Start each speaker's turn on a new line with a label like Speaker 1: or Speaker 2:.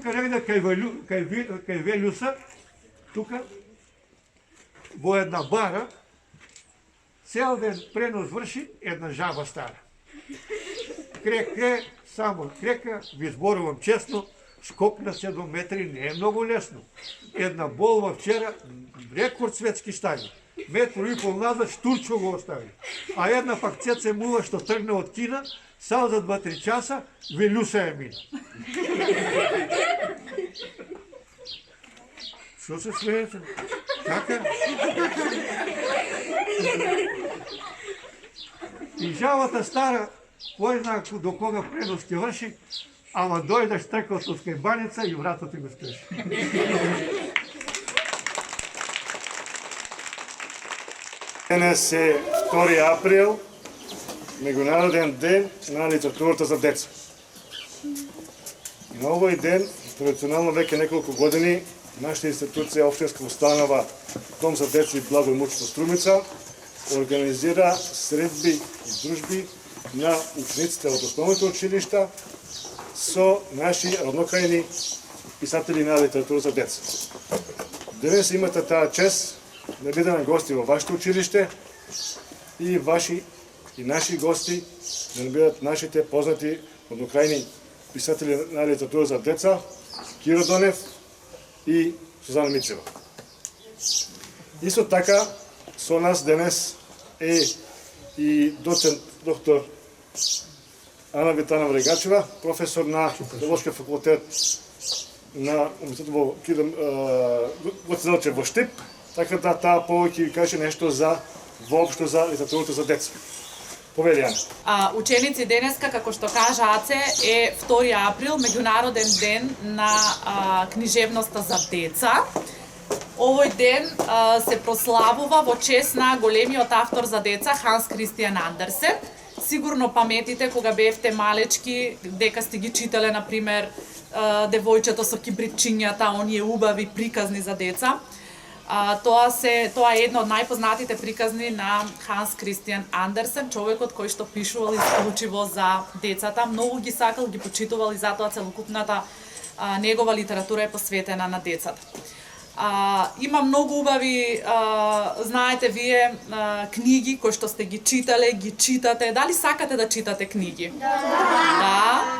Speaker 1: тука негде кај Велюса, тука, во една бара, цел ден пренос врши една жаба стара. Крек, само крека, ви зборувам честно, скок на 7 метри не е многу лесно. Една болва вчера, рекорд светски стави. Метро и пол назад штурчо го остави. А една пак цеце мува што тргна од Кина, само за 2-3 часа, Велюса е мина. Што се смеете? Така? И жабата стара, кој знае до кога пренос ќе врши, ама дојдеш тркал со скајбаница и вратот ти го скрши.
Speaker 2: Денес е 2 април, меѓународен ден на литературата за деца. И на овој ден, традиционално веќе неколку години, нашата институција Општинска установа Дом за деца и благо имуќство Струмица организира средби и дружби на учениците од основните училишта со наши роднокрајни писатели на литература за деца. Денес имате таа чест да бидеме гости во вашето училиште и ваши и наши гости да бидат нашите познати роднокрајни писатели на литература за деца Киро Донев и Сузана Мицева. Исто така со нас денес е и доцент доктор Ана Витанова Регачева, професор на Филолошки факултет на Университетот во Гоце во Штип, така да таа повеќе ви каже нешто за воопшто за литературата за деца. Повели, Ана.
Speaker 3: Ученици, денеска, како што кажа Аце, е 2 април, меѓународен ден на книжевноста за деца. Овој ден се прославува во чест на големиот автор за деца Ханс Кристијан Андерсен. Сигурно паметите кога бевте малечки, дека сте ги читале, например, Девојчето со кибричињата, оние убави приказни за деца. Тоа е едно од најпознатите приказни на Ханс Кристијан Андерсен, човекот кој што пишувал исклучиво за децата, многу ги сакал, ги почитувал и затоа целокупната негова литература е посветена на децата. Има многу убави, знаете вие, книги кои што сте ги читале, ги читате. Дали сакате да читате книги? Да.